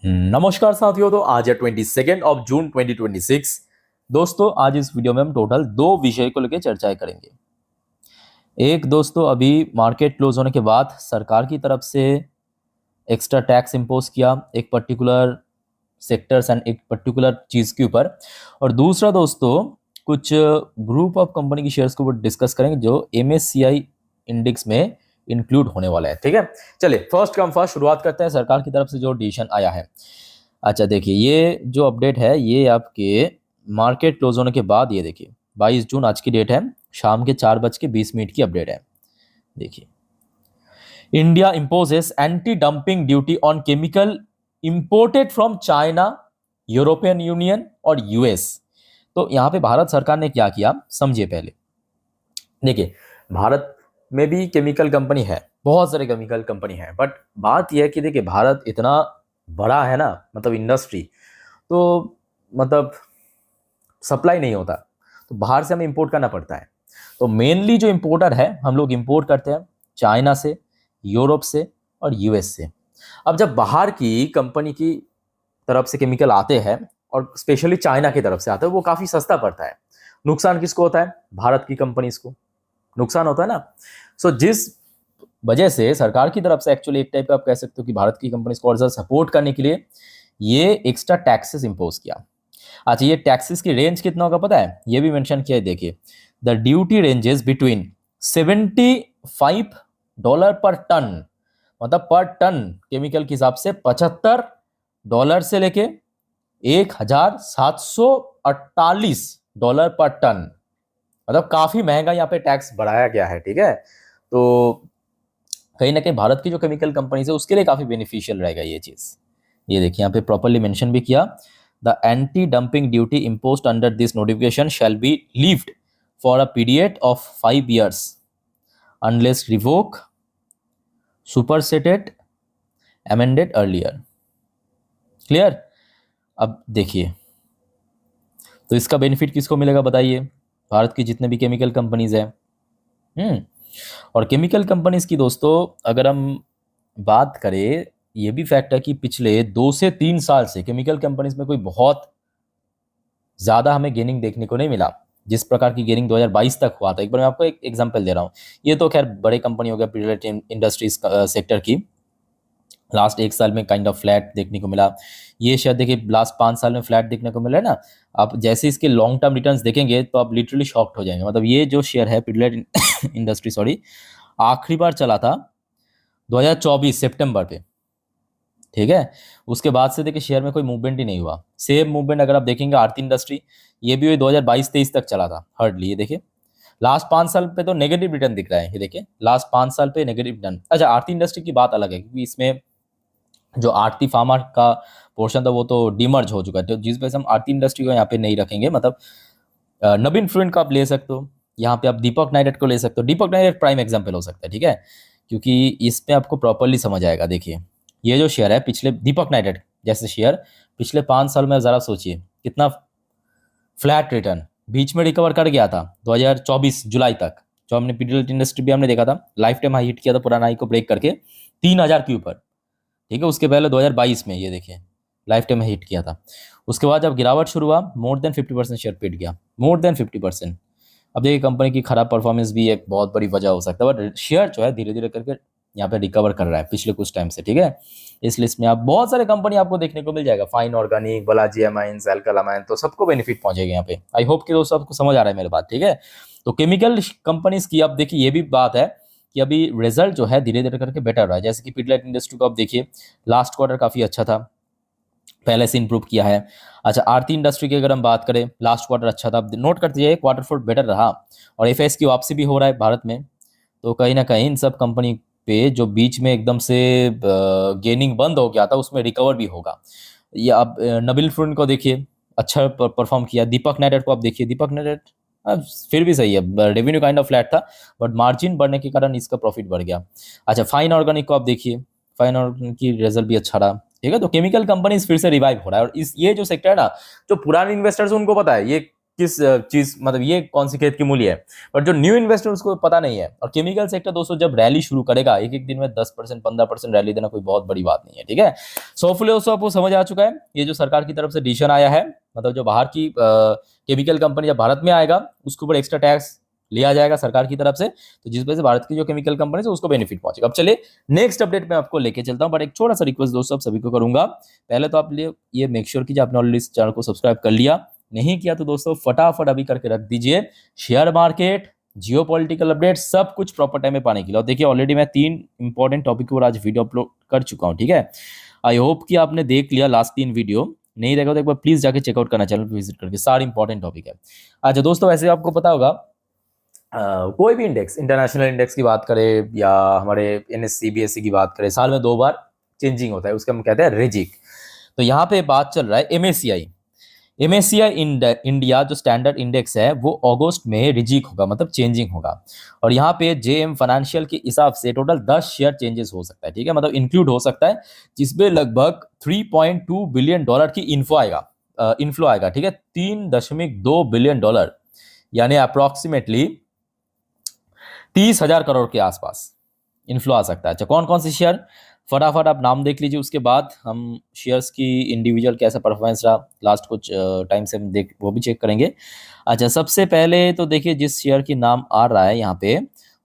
नमस्कार साथियों। तो आज है 22 जून 2026। दोस्तों आज इस वीडियो में हम टोटल दो विषय को लेकर चर्चाएं करेंगे। एक दोस्तों, अभी मार्केट क्लोज होने के बाद सरकार की तरफ से एक्स्ट्रा टैक्स इम्पोज किया एक पर्टिकुलर सेक्टर्स एंड एक पर्टिकुलर चीज़ के ऊपर। और दूसरा दोस्तों, कुछ ग्रुप ऑफ कंपनी की शेयर्स को डिस्कस करेंगे जो MSCI इंडेक्स में इंक्लूड होने वाला है। ठीक है, चलिए फर्स्ट कम फर्स्ट शुरुआत करते हैं। सरकार की तरफ से जो डिसीजन आया है, अच्छा देखिए, ये जो अपडेट है ये आपके मार्केट क्लोज होने के बाद, ये देखिए 22 जून आज की डेट है, शाम के 4:20 की अपडेट है। देखिए, India imposes anti dumping duty on chemical imported from China, European union और यूएस। तो यहाँ पे भारत सरकार ने क्या किया समझिए पहले। देखिए, भारत में भी केमिकल कंपनी है, बहुत सारे केमिकल कंपनी है, बट बात यह है कि देखिए भारत इतना बड़ा है ना, मतलब इंडस्ट्री, तो मतलब सप्लाई नहीं होता, तो बाहर से हमें इंपोर्ट करना पड़ता है। तो मेनली जो इंपोर्टर है, हम लोग इंपोर्ट करते हैं चाइना से, यूरोप से और यूएस से। अब जब बाहर की कंपनी की तरफ से केमिकल आते हैं और स्पेशली चाइना की तरफ से आते हैं, वो काफ़ी सस्ता पड़ता है। नुकसान किसको होता है? भारत की कंपनीज को नुकसान होता है ना। सो जिस वजह से सरकार की तरफ से एक्चुअली एक टाइप का आप कह सकते हो कि भारत की कंपनीज को और ज़्यादा सपोर्ट करने के लिए ये एक्स्ट्रा टैक्सेस इंपोज किया। अच्छा, ये टैक्सेस की रेंज कितना होगा पता है? ये भी मेंशन किया है, देखिए द ड्यूटी रेंजेस बिटवीन $75 पर टन, मतलब पर टन केमिकल के हिसाब से $75 से लेके $1,748 पर टन, मतलब काफी महंगा यहाँ पे टैक्स बढ़ाया गया है। ठीक है, तो कहीं ना कहीं भारत की जो केमिकल कंपनीज है उसके लिए काफी बेनिफिशियल रहेगा ये चीज। ये देखिए यहाँ पे प्रॉपरली मेंशन भी किया, the anti dumping duty imposed under this notification shall be levied for a period of 5 years unless revoke superseded amended earlier. Clear? अब देखिए, तो इसका बेनिफिट किसको मिलेगा बताइए? भारत की जितने भी केमिकल कंपनीज है। और केमिकल कंपनीज की दोस्तों अगर हम बात करें, ये भी फैक्ट है कि पिछले 2 से 3 साल से केमिकल कंपनीज में कोई बहुत ज़्यादा हमें गेनिंग देखने को नहीं मिला, जिस प्रकार की गेनिंग 2022 तक हुआ था। एक बार मैं आपको एक एग्जांपल दे रहा हूँ। ये तो खैर बड़े कंपनी हो गया, पीडिलाइट इंडस्ट्रीज सेक्टर की लास्ट 1 साल में काइंड ऑफ फ्लैट देखने को मिला। ये शायद देखिए लास्ट 5 साल में फ्लैट देखने को मिला है ना। आप जैसे इसके लॉन्ग टर्म रिटर्न्स देखेंगे तो आप लिटरली शॉक्ड हो जाएंगे। मतलब ये जो शेयर है पीडिलाइट इंडस्ट्री, सॉरी, आखिरी बार चला था 2024 सितंबर पे। ठीक है, उसके बाद से देखिए शेयर में कोई मूवमेंट ही नहीं हुआ। सेम मूवमेंट अगर आप देखेंगे आरती इंडस्ट्री, ये भी 2022-23 तक चला था हार्डली। ये देखिए लास्ट 5 साल पे तो नेगेटिव रिटर्न दिख रहा है। ये देखिए लास्ट 5 साल पे नेगेटिव रिटर्न। अच्छा, आरती इंडस्ट्री की बात अलग है क्योंकि इसमें जो आरती फार्मा का पोर्शन था वो तो डिमर्ज हो चुका है, तो जिस वजह से हम आरती इंडस्ट्री को यहाँ पे नहीं रखेंगे। मतलब नवीन फ्लुएंट को आप ले सकते हो, यहाँ पे आप दीपक नाइट्रेट को ले सकते हो। दीपक नाइट्रेट प्राइम एग्जाम्पल हो सकता है, ठीक है, क्योंकि इसमें आपको प्रॉपरली समझ आएगा। देखिए ये जो शेयर है पिछले, दीपक नाइट्रेट जैसे शेयर पिछले 5 साल में ज़रा सोचिए कितना फ्लैट रिटर्न, बीच में रिकवर कर गया था 2024 जुलाई तक, जो हमने पीडिलाइट इंडस्ट्री भी हमने देखा था, लाइफ टाइम हाई हिट किया था पुराना हाई को ब्रेक करके 3000 के ऊपर। ठीक है, उसके पहले 2022 में ये देखिए लाइफ टाइम हिट किया था। उसके बाद जब गिरावट शुरू हुआ मोर देन 50% शेयर पिट गया, मोर देन 50%। अब देखिए कंपनी की खराब परफॉर्मेंस भी एक बहुत बड़ी वजह हो सकता है, बट शेयर जो है धीरे धीरे करके यहाँ पे रिकवर कर रहा है पिछले कुछ टाइम से। ठीक है, इस लिस्ट में आप बहुत सारे कंपनी आपको देखने को मिल जाएगा, फाइन ऑर्गेनिक, बालाजी एमाइंस, अल्कालामाइन, तो सबको बेनिफिट पहुंचेगा यहाँ पे। आई होप कि दोस्तों आपको समझ आ रहा है मेरी बात। ठीक है, तो केमिकल कंपनीज की अब देखिए ये भी बात है कि अभी रिजल्ट जो है धीरे धीरे करके बेटर रहा है। जैसे कि पीडिलाइट इंडस्ट्री को आप देखिए लास्ट क्वार्टर काफ़ी अच्छा था, पहले से इंप्रूव किया है। अच्छा, आरती इंडस्ट्री की अगर हम बात करें लास्ट क्वार्टर अच्छा था, नोट करते जाइए क्वार्टर 4 बेटर रहा, और एफएस की वापसी भी हो रहा है भारत में। तो कहीं ना कहीं इन सब कंपनी पे जो बीच में एकदम से गेनिंग बंद हो गया था उसमें रिकवर भी होगा। या आप नबील फ्रूट को देखिए अच्छा परफॉर्म किया। दीपक नाइट्रेट को आप देखिए, दीपक नाइट्रेट फिर भी सही है, रेवेन्यू काइंड ऑफ फ्लैट था बट मार्जिन बढ़ने के कारण इसका प्रॉफिट बढ़ गया। अच्छा, फाइन ऑर्गेनिक को आप देखिए, फाइन ऑर्गेनिक की रिजल्ट भी अच्छा रहा। ठीक है, तो केमिकल कंपनीज फिर से रिवाइव हो रहा है, और इस ये जो सेक्टर है ना, जो पुराने इन्वेस्टर्स उनको पता है ये किस चीज, मतलब ये कौन सी खेत की मूली है, बट जो न्यू इन्वेस्टर उसको पता नहीं है। और केमिकल सेक्टर दोस्तों जब रैली शुरू करेगा, एक एक दिन में 10% 15% रैली देना कोई बहुत बड़ी बात नहीं है, ठीक है। सो होपफुली दोस्तों आपको समझ आ चुका है, ये जो सरकार की तरफ से डिसीजन आया है, मतलब जो बाहर की केमिकल कंपनी जब भारत में आएगा उसके ऊपर एक्स्ट्रा टैक्स लिया जाएगा सरकार की तरफ से, तो जिस वजह से भारत की जो केमिकल कंपनी है उसको बेनिफिट पहुंचेगा। अब चलिए नेक्स्ट अपडेट में आपको लेके चलता हूं, बट एक छोटा सा रिक्वेस्ट दोस्तों आप सभी को करूंगा, पहले तो आप ये मेक श्योर कीजिए आपने ऑलरेडी इस चैनल को सब्सक्राइब कर लिया, नहीं किया तो दोस्तों फटाफट अभी करके रख दीजिए। शेयर मार्केट, जियो पॉलिटिकल अपडेट सब कुछ प्रॉपर टाइम में पाने के लिए। और देखिए ऑलरेडी मैं 3 इंपॉर्टेंट टॉपिक पर आज वीडियो अपलोड कर चुका हूं, ठीक है। आई होप कि आपने देख लिया लास्ट 3 वीडियो, नहीं देखा तो एक बार प्लीज जाके चेकआउट करना, चैनल पर विजिट करके, सारे इंपॉर्टेंट टॉपिक है। अच्छा दोस्तों वैसे आपको पता होगा कोई भी इंडेक्स, इंटरनेशनल इंडेक्स की बात करें या हमारे एनएससी बीएससी की बात करें, साल में 2 बार चेंजिंग होता है, उसका हम कहते हैं रेजिक। तो यहाँ पे बात चल रहा है एमएससीआई इंडिया जो स्टैंडर्ड इंडेक्स है वो अगस्त में रिजिक होगा, मतलब चेंजिंग होगा। और यहाँ पे जेएम फाइनेंशियल के हिसाब से टोटल 10 शेयर चेंजेस हो सकता है, ठीक है, मतलब इंक्लूड हो सकता है, जिसमें लगभग $3.2 बिलियन की इन्फ्लो आएगा, ठीक है, $3.2 बिलियन, यानी अप्रोक्सीमेटली 30,000 करोड़ के आसपास इन्फ्लो आ सकता है। अच्छा कौन कौन से शेयर, फटाफट आप नाम देख लीजिए, उसके बाद हम शेयर्स की इंडिविजुअल कैसा परफॉर्मेंस रहा लास्ट कुछ टाइम से हम देख वो भी चेक करेंगे। अच्छा सबसे पहले तो देखिए जिस शेयर की नाम आ रहा है यहाँ पे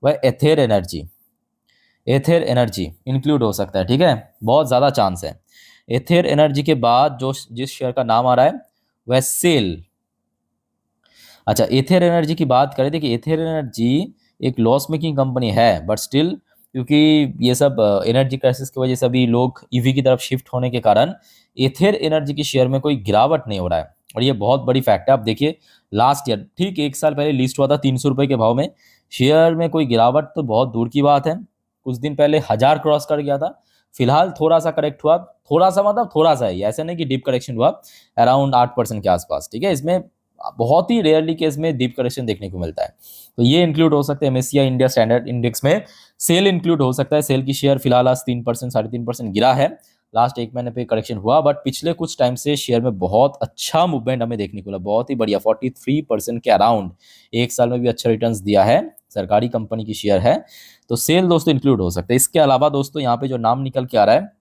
वह एथेर एनर्जी इंक्लूड हो सकता है, ठीक है, बहुत ज़्यादा चांस है। एथेर एनर्जी के बाद जो जिस शेयर का नाम आ रहा है वह सेल। अच्छा एथेर एनर्जी की बात करें, देखिए एथेर एनर्जी एक लॉस मेकिंग कंपनी है, बट स्टिल क्योंकि ये सब एनर्जी क्राइसिस की वजह से अभी लोग ईवी की तरफ शिफ्ट होने के कारण एथेर एनर्जी के शेयर में कोई गिरावट नहीं हो रहा है, और ये बहुत बड़ी फैक्ट है। आप देखिए लास्ट ईयर ठीक 1 साल पहले लिस्ट हुआ था 300 रुपये के भाव में, शेयर में कोई गिरावट तो बहुत दूर की बात है, कुछ दिन पहले 1000 क्रॉस कर गया था। फिलहाल थोड़ा सा करेक्ट हुआ, थोड़ा सा मतलब थोड़ा सा ही, ऐसा नहीं कि डीप करेक्शन हुआ, अराउंड 8% के आसपास, ठीक है। इसमें बहुत ही रेयरली केस में डीप करेक्शन देखने को मिलता है, तो ये इंक्लूड हो सकता है एमएससीआई इंडिया स्टैंडर्ड इंडेक्स में। सेल इंक्लूड हो सकता है, सेल की शेयर फिलहाल आज 3% 3.5% गिरा है, लास्ट 1 महीने पे करेक्शन हुआ, बट पिछले कुछ टाइम से शेयर में बहुत अच्छा मूवमेंट हमें देखने को मिला, बहुत ही बढ़िया 43% के अराउंड, 1 साल में भी अच्छा रिटर्न्स दिया है, सरकारी कंपनी की शेयर है, तो सेल दोस्तों इंक्लूड हो सकता है। इसके अलावा दोस्तों यहाँ पे जो नाम निकल के आ रहा है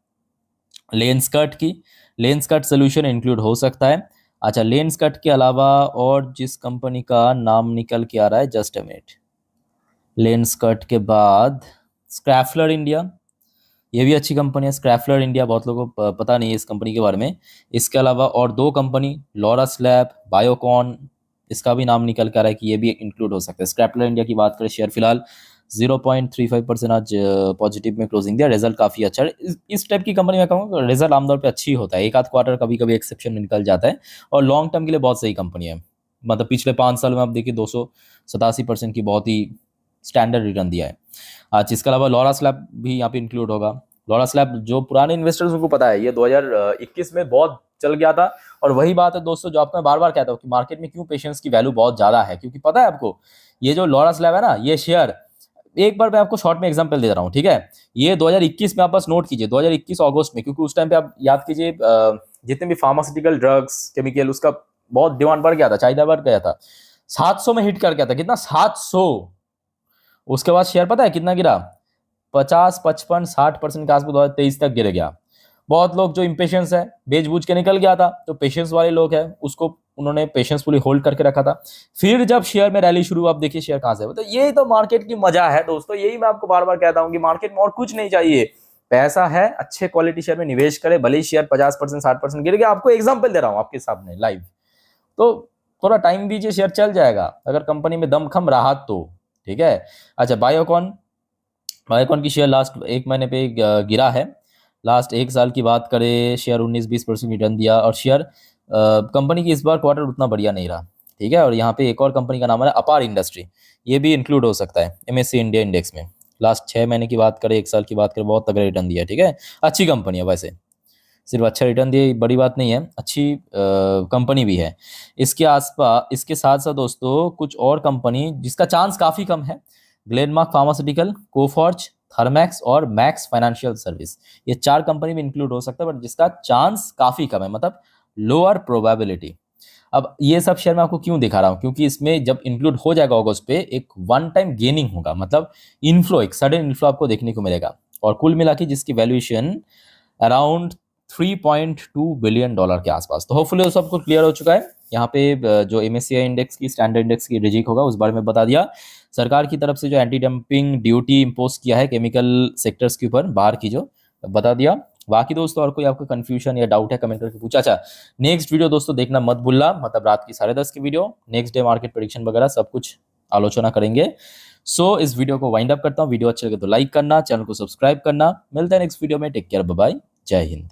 लेंसकर्ट सोल्यूशन इंक्लूड हो सकता है। अच्छा लेंसकर्ट के अलावा और जिस कंपनी का नाम निकल के आ रहा है, जस्ट अ मिनट, लेंसकर्ट के बाद स्क्रैफलर इंडिया, ये भी अच्छी कंपनी है स्क्रैफलर इंडिया, बहुत लोगों को पता नहीं है इस कंपनी के बारे में। इसके अलावा और 2 कंपनी लॉरस लैब, बायोकॉन, इसका भी नाम निकल कर रहा है कि ये भी इंक्लूड हो सकता है। स्क्रैफलर इंडिया की बात करें, शेयर फिलहाल 0.35% आज पॉजिटिव में क्लोजिंग दिया, रिजल्ट काफ़ी अच्छा है। इस टाइप की कंपनी में कहूँगा रिजल्ट आमतौर पे अच्छी होता है, एक आध क्वार्टर कभी कभी एक्सेप्शन निकल जाता है, और लॉन्ग टर्म के लिए बहुत सही कंपनी है, मतलब पिछले 5 साल में आप देखिए 287% की बहुत ही स्टैंडर्ड रिटर्न दिया है। आज इसके अलावा लॉरस लैब भी यहाँ पे इंक्लूड होगा। लॉरस लैब जो पुराने इन्वेस्टर्स उनको पता है, ये 2021 में बहुत चल गया था, और वही बात है दोस्तों जो आपको मैं बार बार कहता हूँ कि मार्केट में क्यों पेशेंस की वैल्यू बहुत ज़्यादा है, क्योंकि पता है आपको ये जो लॉरस लैब है ना, ये शेयर, एक बार मैं आपको शॉर्ट में एग्जांपल दे रहा हूँ, ठीक है, ये 2021 में आप बस नोट कीजिए, 2021 अगस्त में, क्योंकि उस टाइम पे आप याद कीजिए जितने भी फार्मास्यूटिकल ड्रग्स केमिकल उसका बहुत डिमांड बढ़ गया था, चाहिदा बढ़ गया था, 700 में हिट कर गया था, कितना 700। उसके बाद शेयर पता है कितना गिरा, 50 55 60% के आसपास 2023 तक गिर गया। बहुत लोग जो इम्पेशंस है बेच बूझ के निकल गया था, तो पेशेंस वाले लोग हैं उसको उन्होंने पेशेंसफुली होल्ड करके रखा था, फिर जब शेयर में रैली शुरू, आप देखिए शेयर कहां से, तो यही तो मार्केट की मजा है दोस्तों, यही मैं आपको बार बार कहता हूं कि मार्केट में और कुछ नहीं चाहिए, पैसा है अच्छे क्वालिटी शेयर में निवेश करे, भले ही शेयर 50% 60% गिर गया, आपको एग्जाम्पल दे रहा हूं आपके सामने लाइव, तो थोड़ा टाइम दीजिए, शेयर चल जाएगा अगर कंपनी में दमखम रहा तो, ठीक है। अच्छा बायोकॉन की शेयर लास्ट 1 महीने पे गिरा है, लास्ट 1 साल की बात करें शेयर 19-20% रिटर्न दिया, और शेयर कंपनी की इस बार क्वार्टर उतना बढ़िया नहीं रहा, ठीक है। और यहाँ पे एक और कंपनी का नाम है अपार इंडस्ट्री, ये भी इंक्लूड हो सकता है एमएससी इंडिया इंडेक्स में, लास्ट 6 महीने की बात करें 1 साल की बात करें बहुत तगड़ा रिटर्न दिया, ठीक है, अच्छी कंपनी है, वैसे सिर्फ अच्छा रिटर्न दिए बड़ी बात नहीं है, अच्छी कंपनी भी है। इसके साथ साथ दोस्तों कुछ और कंपनी जिसका चांस काफ़ी कम है, ग्लेनमार्क फार्मास्यूटिकल, कोफॉर्ज, थर्मैक्स और मैक्स फाइनेंशियल सर्विस, ये 4 कंपनी में इंक्लूड हो सकता है, बट जिसका चांस काफ़ी कम है, मतलब लोअर प्रोबेबिलिटी। अब ये सब शेयर मैं आपको क्यों दिखा रहा हूँ, क्योंकि इसमें जब इंक्लूड हो जाएगा ऑगस्ट पे एक वन टाइम गेनिंग होगा, मतलब इनफ्लो, एक सडन इन्फ्लो आपको देखने को मिलेगा, और कुल मिला के जिसकी वैल्यूएशन अराउंड 3.2 बिलियन डॉलर के आसपास। तो होपफुली वो सबको क्लियर हो चुका है। यहाँ पे जो MSCI इंडेक्स की, स्टैंडर्ड इंडेक्स की रिजिक होगा उस बारे में बता दिया। सरकार की तरफ से जो एंटी डंपिंग ड्यूटी इम्पोज किया है केमिकल सेक्टर्स के ऊपर बाहर की, जो बता दिया। बाकी दोस्तों और कोई आपको कंफ्यूजन या डाउट है कमेंट करके पूछा। अच्छा, नेक्स्ट वीडियो दोस्तों देखना मत भूलना, मतलब रात की 10:30 की video, next day market prediction वगैरह सब कुछ आलोचना करेंगे। सो इस वीडियो को वाइंड अप करता हूँ। वीडियो अच्छे लगे तो लाइक करना, चैनल को सब्सक्राइब करना। मिलते हैं नेक्स्ट वीडियो में। टेक केयर, बाय बाय, जय हिंद।